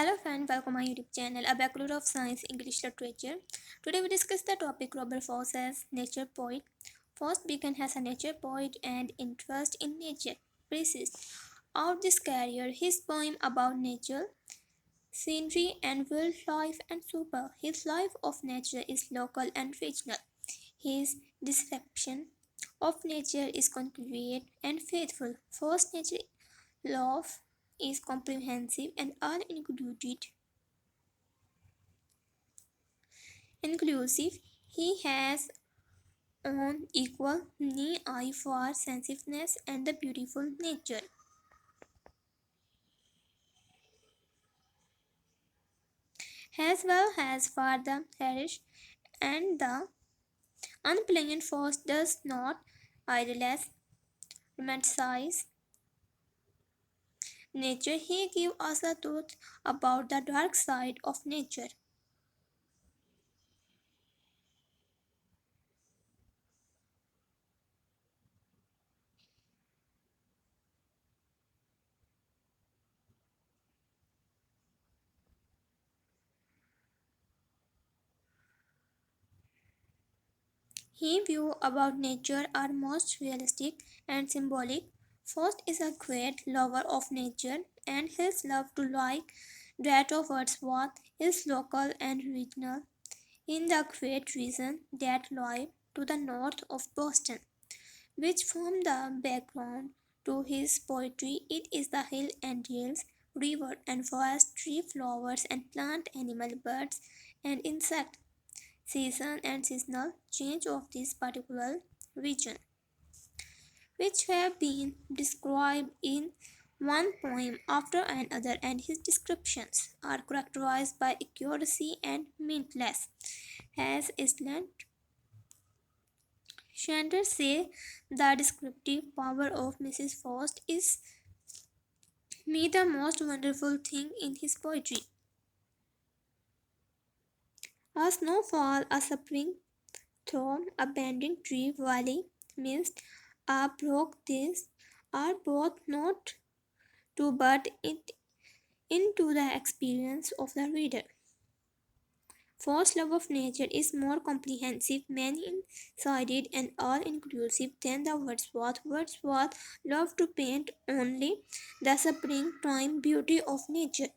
Hello friend, welcome my YouTube channel, A Bachelor of Science English Literature. Today we discuss the topic Robert Frost as nature poet. Frost began as a nature poet and interest in nature persists. Out this career, his poem about nature, scenery and wildlife and super. His life of nature is local and regional. His description of nature is concrete and faithful. Frost nature love is comprehensive and all inclusive. He has an equal eye for sensitiveness and the beautiful nature, as well as for the heritage and the unplanned force does not idolize, romanticize nature. He gives us the truth about the dark side of nature. His views about nature are most realistic and symbolic. Faust is a great lover of nature, and his love to like that of Wordsworth is local and regional in the great region that lie to the north of Boston, which form the background to his poetry. It is the hill and dales, river and forest, tree, flowers and plant, animal, birds and insect season and seasonal change of this particular region, which have been described in one poem after another, and his descriptions are characterized by accuracy and meaningless. As Island Shanders say, the descriptive power of Mrs. Faust is me the most wonderful thing in his poetry. A snowfall, a spring thorn, a bending tree valley, mist, a brook, these are both not to but it into the experience of the reader. Faust's love of nature is more comprehensive, many-sided, and all-inclusive than the Wordsworth. Wordsworth loved to paint only the springtime beauty of nature.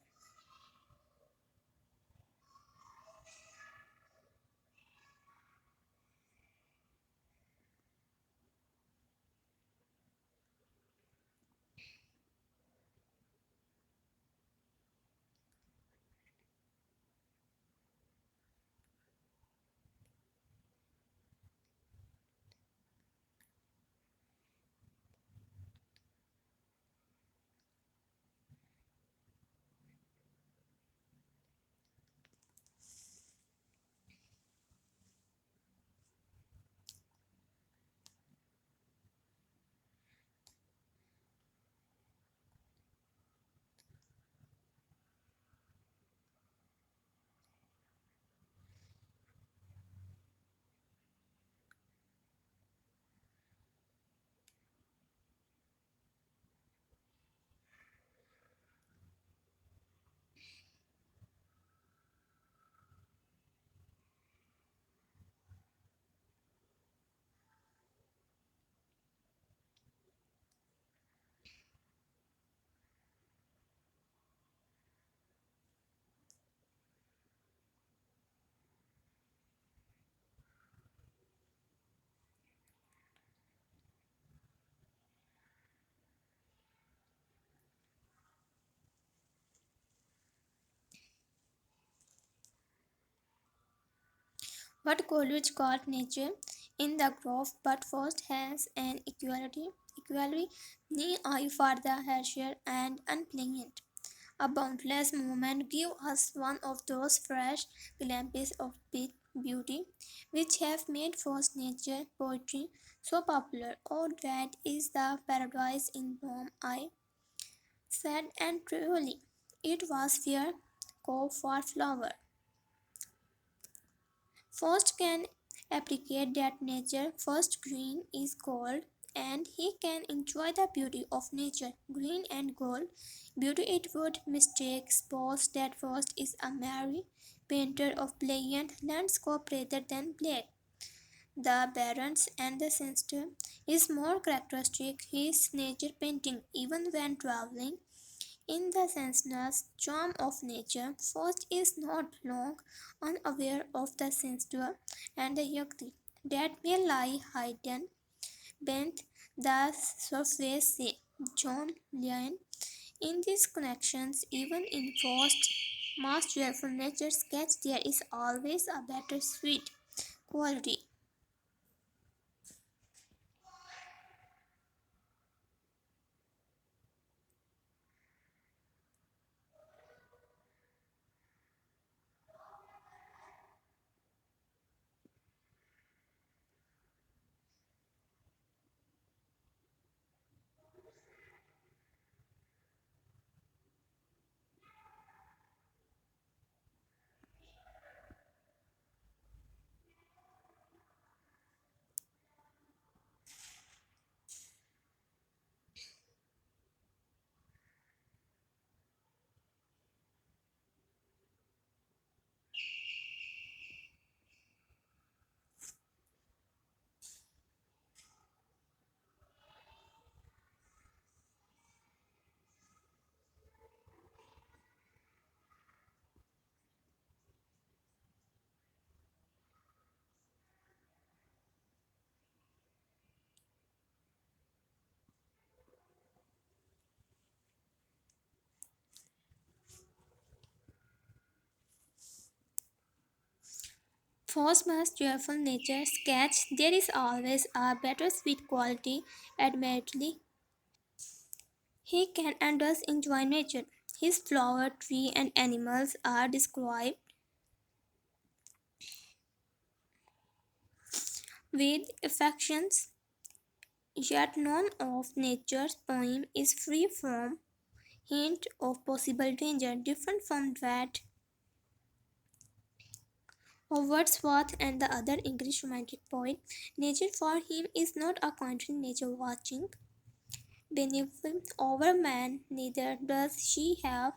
What Coleridge called nature in the grove, but Faust has an equally keen eye for the harsher and unpleasant. A boundless movement give us one of those fresh glimpses of beauty which have made Faust nature poetry so popular. Oh, that is the paradise in Rome, I said, and truly it was fair cove for flower. Faust can appreciate that nature first green is gold and he can enjoy the beauty of nature, green and gold. Beauty it would mistake, suppose that Frost is a merry painter of brilliant landscape rather than black. The Barons and the Sinister is more characteristic his nature painting even when traveling. In the senseless charm of nature, Faust is not long unaware of the sinister and the yucky that may lie hidden beneath the surface. John Lyon. In these connections, even in Faust's most joyful nature sketch, there is always a better sweet quality. Faust's most joyful nature sketch, there is always a better sweet quality, admittedly. He can and does enjoy nature. His flower, tree, and animals are described with affections, yet none of nature's poem is free from hint of possible danger, different from that of Wordsworth and the other English romantic poet. Nature for him is not a country nature watching benevolent over man, neither does she have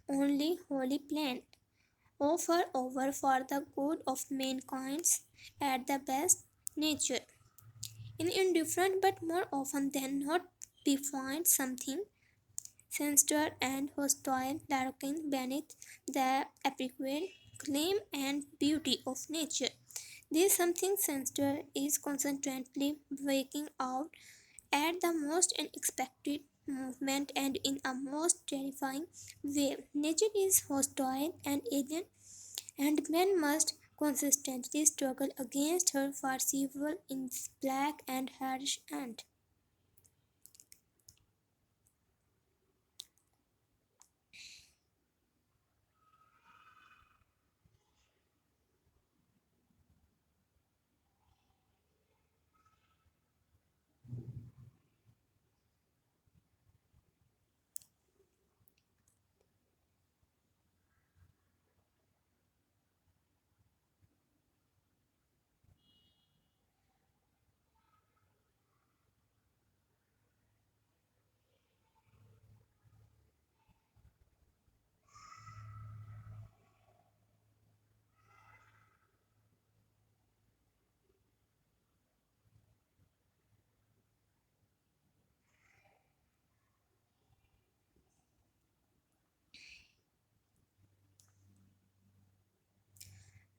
only holy plan offer over for the good of mankind at the best nature. In indifferent but more often than not we find something sinister and hostile lurking beneath the apparent claim and beauty of nature. This something sinister is constantly breaking out at the most unexpected movement and in a most terrifying way. Nature is hostile and alien, and men must consistently struggle against her for several in black and harsh and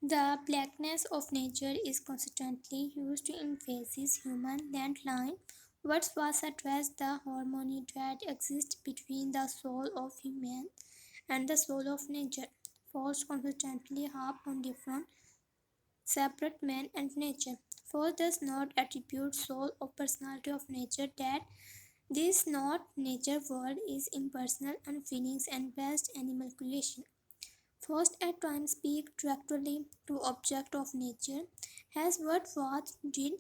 the blackness of nature is constantly used to emphasize human landline. Wordsworth addressed the harmony that exists between the soul of human and the soul of nature. Faust constantly harp on different separate man and nature. Faust does not attribute soul or personality of nature that this not nature world is impersonal and feelings and best animal creation. Faust at times speak directly to object of nature, as what Wordsworth did,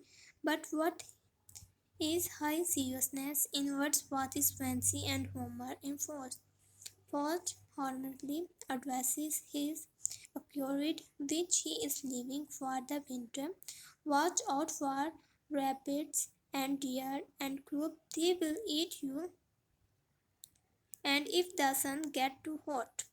but what is high seriousness in Wordsworth is fancy and humor in Faust. Faust harmlessly addresses his accurate which he is leaving for the winter. Watch out for rabbits and deer and crow, they will eat you, and if the sun get too hot.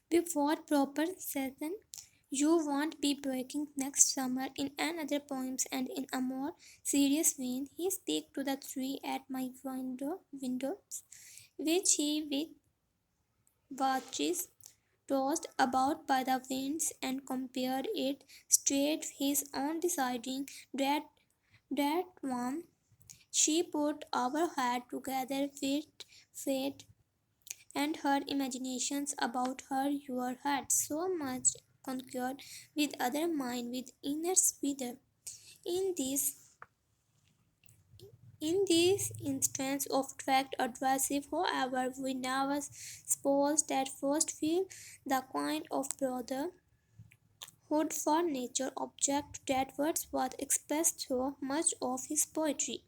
Before proper season, you won't be breaking next summer. In another poems and in a more serious vein, he speaks to the tree at my windows, which he with watches tossed about by the winds, and compared it straight his own deciding that one she put our head together with fate and her imaginations about her your heart so much concurred with other mind with inner wither. In this instance of tract adversive, however, we never suppose that first feel the kind of brotherhood for nature object that Wordsworth expressed through much of his poetry.